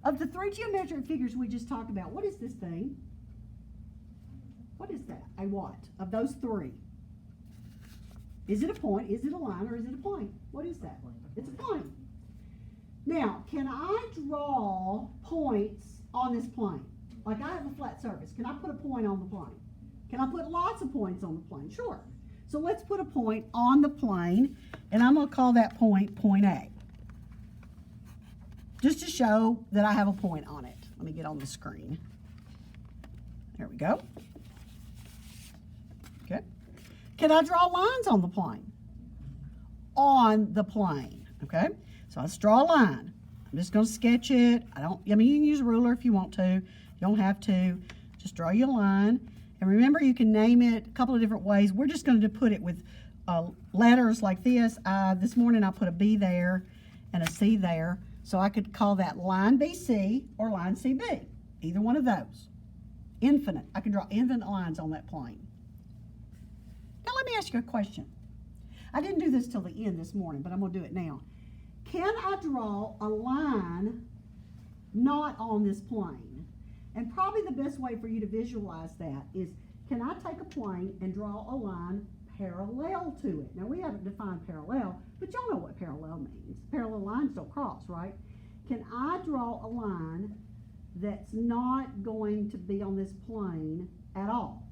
Of the three geometric figures we just talked about, what is this thing? What is that? A what? Of those three? Is it a point, is it a line, or is it a plane? What is that? It's a plane. Now, can I draw points on this plane? Like I have a flat surface. Can I put a point on the plane? Can I put lots of points on the plane? Sure. So let's put a point on the plane, and I'm going to call that point, point A. Just to show that I have a point on it. Let me get on the screen. There we go. Okay. Can I draw lines on the plane? On the plane, okay? So let's draw a line. I'm just going to sketch it. You can use a ruler if you want to. You don't have to. Just draw your line. And remember, you can name it a couple of different ways. We're just going to put it with letters like this. This morning I put a B there and a C there. So I could call that line BC or line CB. Either one of those. Infinite. I can draw infinite lines on that plane. Now let me ask you a question. I didn't do this till the end this morning, but I'm going to do it now. Can I draw a line not on this plane? And probably the best way for you to visualize that is, can I take a plane and draw a line parallel to it? Now we haven't defined parallel, but y'all know what parallel means. Parallel lines don't cross, right? Can I draw a line that's not going to be on this plane at all?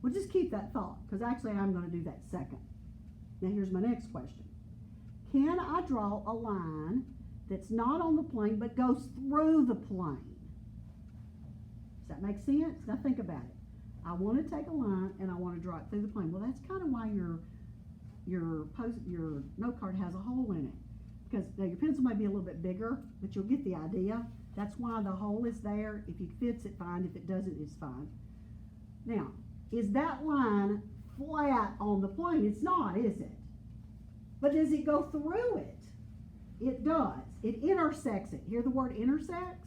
We'll just keep that thought, because actually I'm going to do that second. Now here's my next question. Can I draw a line that's not on the plane but goes through the plane? Does that make sense? Now think about it. I want to take a line and I want to draw it through the plane. Well, that's kind of why your note card has a hole in it. Because now your pencil may be a little bit bigger, but you'll get the idea. That's why the hole is there. If it fits it, fine. If it doesn't, it's fine. Now, is that line flat on the plane? It's not, is it? But does it go through it? It does. It intersects it. Hear the word intersects?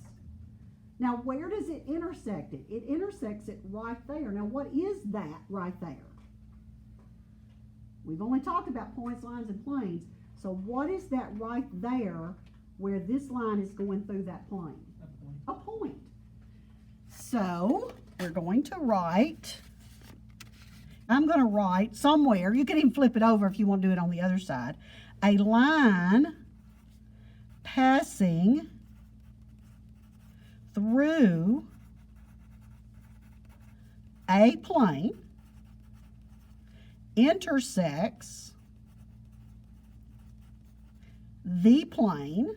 Now, where does it intersect it? It intersects it right there. Now, what is that right there? We've only talked about points, lines, and planes. So what is that right there where this line is going through that plane? A point. So we're going to write, I'm going to write somewhere, you can even flip it over if you want to do it on the other side, a line passing through a plane intersects the plane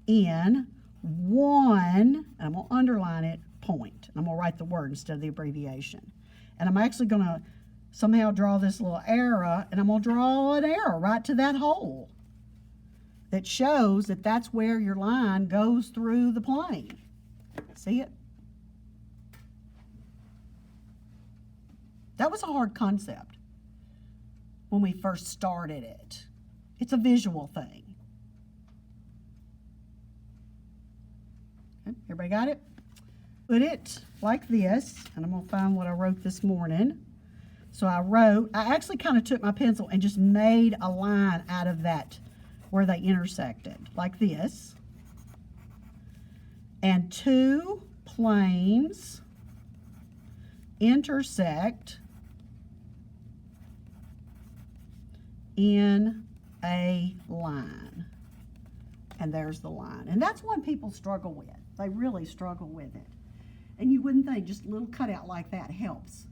in one, and I'm going to underline it, point. I'm going to write the word instead of the abbreviation. And I'm actually going to somehow draw this little arrow, and I'm going to draw an arrow right to that hole that shows that that's where your line goes through the plane. See it? That was a hard concept when we first started it. It's a visual thing. Okay, everybody got it? Put it like this, and I'm going to find what I wrote this morning. So I actually kind of took my pencil and just made a line out of that where they intersected, like this. And two planes intersect in a line. And there's the line. And that's one people struggle with. They really struggle with it. And you wouldn't think just a little cutout like that helps.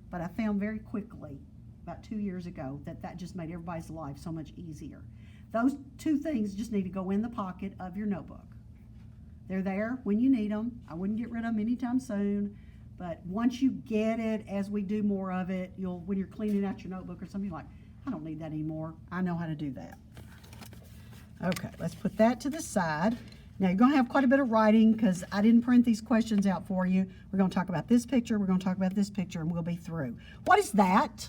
But I found very quickly, about 2 years ago, that just made everybody's life so much easier. Those two things just need to go in the pocket of your notebook. They're there when you need them. I wouldn't get rid of them anytime soon. But once you get it, as we do more of it, when you're cleaning out your notebook or something, you're like, I don't need that anymore. I know how to do that. Okay, let's put that to the side. Now you're going to have quite a bit of writing because I didn't print these questions out for you. We're going to talk about this picture, we're going to talk about this picture, and we'll be through. What is that?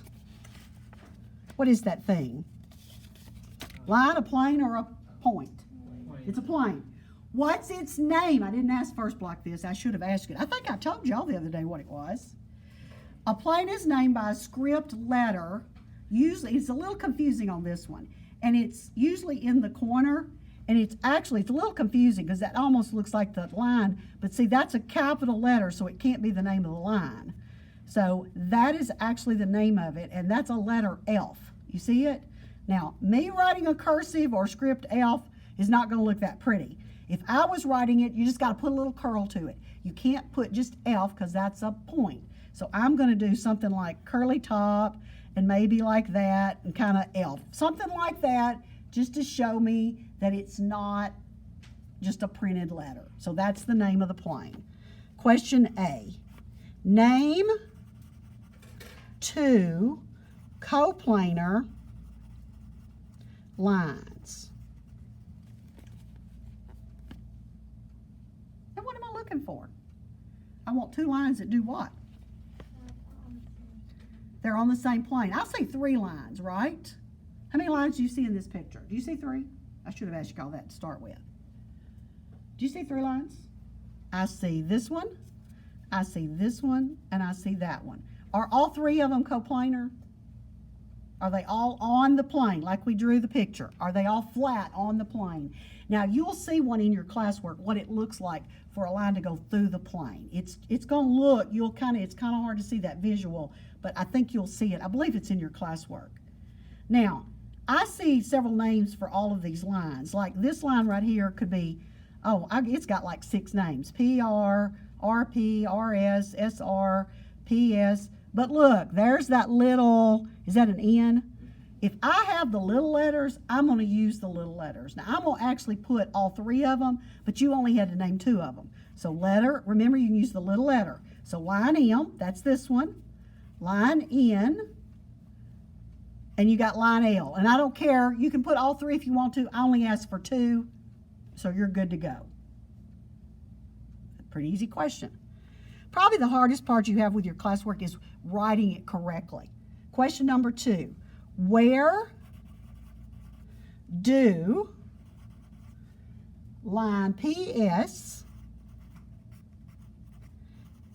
What is that thing? Line, a plane, or a point? It's a plane. What's its name? I didn't ask first block this. I should have asked it. I think I told y'all the other day what it was. A plane is named by a script letter. Usually, it's a little confusing on this one. And it's usually in the corner. And it's a little confusing because that almost looks like the line, but see, that's a capital letter, so it can't be the name of the line. So that is actually the name of it, and that's a letter F. You see it? Now, me writing a cursive or script F is not going to look that pretty. If I was writing it, you just got to put a little curl to it. You can't put just F because that's a point. So I'm going to do something like curly top and maybe like that and kind of F. Something like that just to show me that it's not just a printed letter. So that's the name of the plane. Question A. Name 2 coplanar lines. And what am I looking for? I want 2 lines that do what? They're on the same plane. I see 3 lines, right? How many lines do you see in this picture? Do you see 3? I should have asked you all that to start with. Do you see 3 lines? I see this one, I see this one, and I see that one. Are all 3 of them coplanar? Are they all on the plane like we drew the picture? Are they all flat on the plane? Now you'll see one in your classwork, what it looks like for a line to go through the plane. It's going to look, it's kind of hard to see that visual, but I think you'll see it. I believe it's in your classwork. Now, I see several names for all of these lines. Like this line right here could be, it's got like 6 names. PR, RP, RS, SR, PS. But look, there's that little, is that an N? If I have the little letters, I'm going to use the little letters. Now, I'm going to actually put all 3 of them, but you only had to name 2 of them. So letter, remember you can use the little letter. So line M, that's this one. Line N, and you got line L. And I don't care, you can put all 3 if you want to. I only asked for 2, so you're good to go. Pretty easy question. Probably the hardest part you have with your classwork is writing it correctly. Question number 2. Where do line PS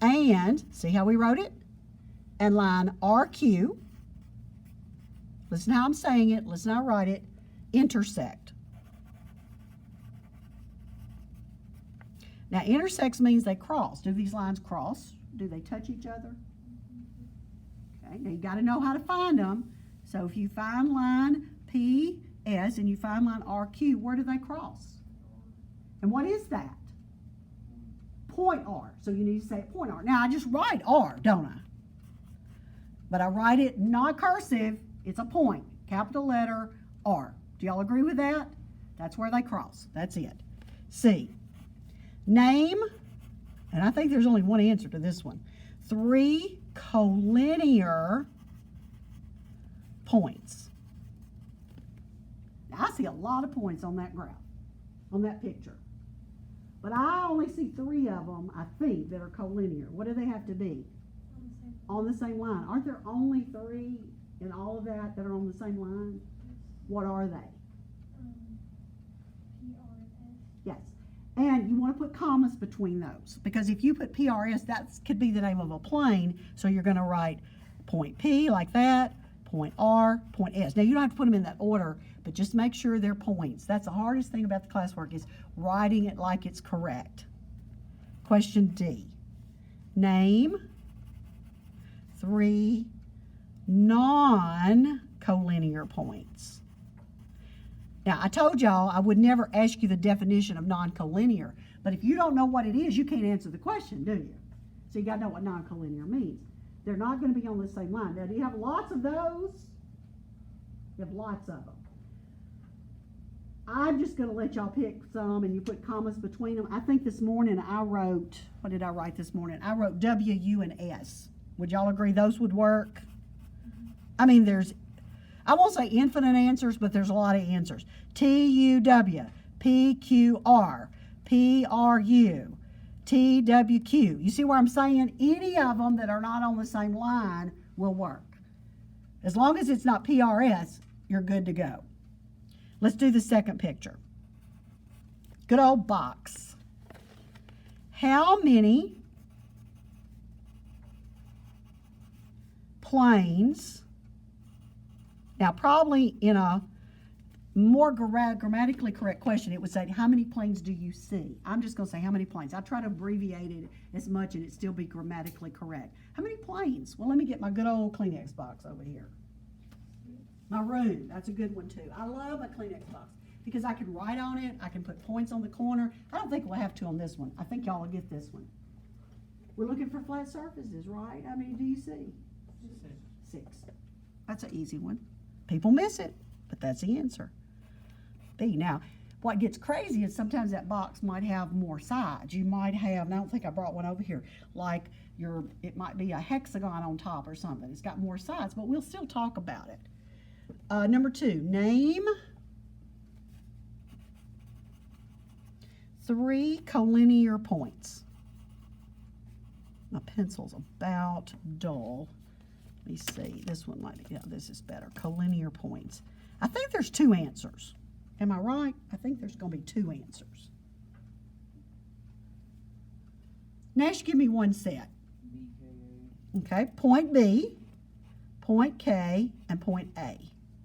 and, see how we wrote it? And line RQ, listen how I'm saying it, listen how I write it, intersect? Now, intersects means they cross. Do these lines cross? Do they touch each other? Okay, now you got to know how to find them. So if you find line PS and you find line RQ, where do they cross? And what is that? Point R. So you need to say point R. Now, I just write R, don't I? But I write it not cursive. It's a point. Capital letter R. Do y'all agree with that? That's where they cross. That's it. C. Name, and I think there's only one answer to this one, 3 collinear points. Now, I see a lot of points on that graph, on that picture. But I only see 3 of them, I think, that are collinear. What do they have to be? On the same line. Aren't there only 3 in all of that that are on the same line? What are they? Yes. And you want to put commas between those, because if you put PRS, that could be the name of a plane. So you're going to write point P like that, point R, point S. Now you don't have to put them in that order, but just make sure they're points. That's the hardest thing about the classwork, is writing it like it's correct. Question D. Name 3 non-collinear points. Now, I told y'all I would never ask you the definition of non-collinear, but if you don't know what it is, you can't answer the question, do you? So you got to know what non-collinear means. They're not going to be on the same line. Now, do you have lots of those? You have lots of them. I'm just going to let y'all pick some, and you put commas between them. I think this morning I wrote, what did I write this morning? I wrote W, U, and S. Would y'all agree those would work? I mean, I won't say infinite answers, but there's a lot of answers. T-U-W, P-Q-R, P-R-U, T-W-Q. You see where I'm saying? Any of them that are not on the same line will work. As long as it's not PRS, you're good to go. Let's do the second picture. Good old box. How many planes, now probably in a more grammatically correct question, it would say, how many planes do you see? I'm just going to say, how many planes? I try to abbreviate it as much and it still be grammatically correct. How many planes? Well, let me get my good old Kleenex box over here. My room, that's a good one too. I love my Kleenex box because I can write on it. I can put points on the corner. I don't think we'll have to on this one. I think y'all will get this one. We're looking for flat surfaces, right? How many do you see? 6. That's an easy one. People miss it, but that's the answer. B. Now, what gets crazy is sometimes that box might have more sides. You might have, and I don't think I brought one over here, like it might be a hexagon on top or something. It's got more sides, but we'll still talk about it. Number 2, name 3 collinear points. My pencil's about dull. Let me see. This one might, yeah, this is better. Collinear points. I think there's 2 answers. Am I right? I think there's going to be 2 answers. Nash, give me one set. Okay, point B, point K, and point A.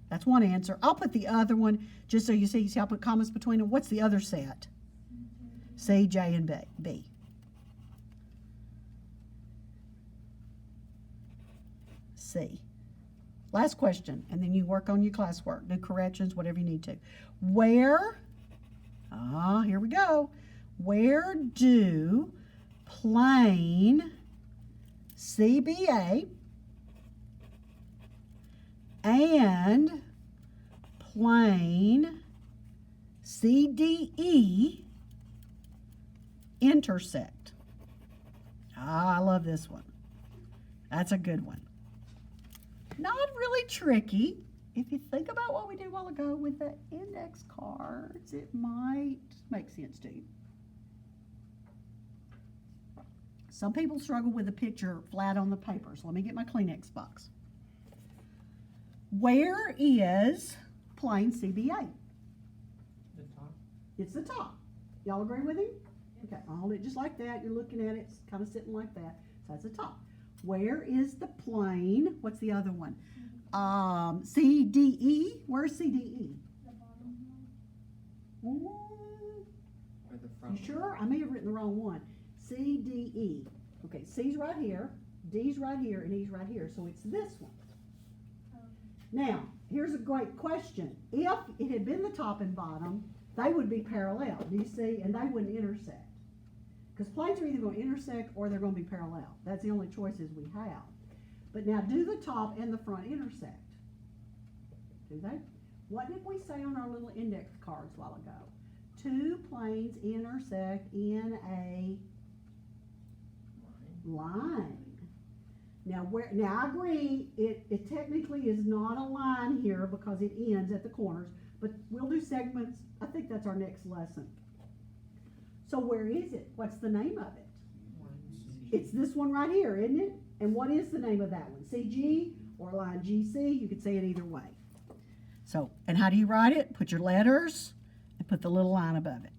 That's one answer. I'll put the other one, just so you see, I'll put commas between them. What's the other set? C, J, and B. C. Last question, and then you work on your classwork, do corrections, whatever you need to. Where, here we go. Where do plane CBA and plane CDE intersect? I love this one. That's a good one. Not really tricky. If you think about what we did a while ago with the index cards, it might make sense to you. Some people struggle with the picture flat on the paper, so let me get my Kleenex box. Where is plane CBA? The top. It's the top. Y'all agree with him? Okay, I'll hold it just like that. You're looking at it, it's kind of sitting like that. So that's the top. Where is the plane? What's the other one? CDE. Where's CDE? The bottom one. Or the front. You sure? I may have written the wrong one. CDE. Okay, C's right here, D's right here, and E's right here. So it's this one. Now, here's a great question. If it had been the top and bottom, they would be parallel. Do you see? And they wouldn't intersect. Because planes are either going to intersect or they're going to be parallel. That's the only choices we have. But now, do the top and the front intersect? Do they? What did we say on our little index cards a while ago? 2 planes intersect in a line. Now, I agree, it technically is not a line here because it ends at the corners, but we'll do segments. I think that's our next lesson. So where is it? What's the name of it? It's this one right here, isn't it? And what is the name of that one? CG or line GC? You could say it either way. So, and how do you write it? Put your letters and put the little line above it.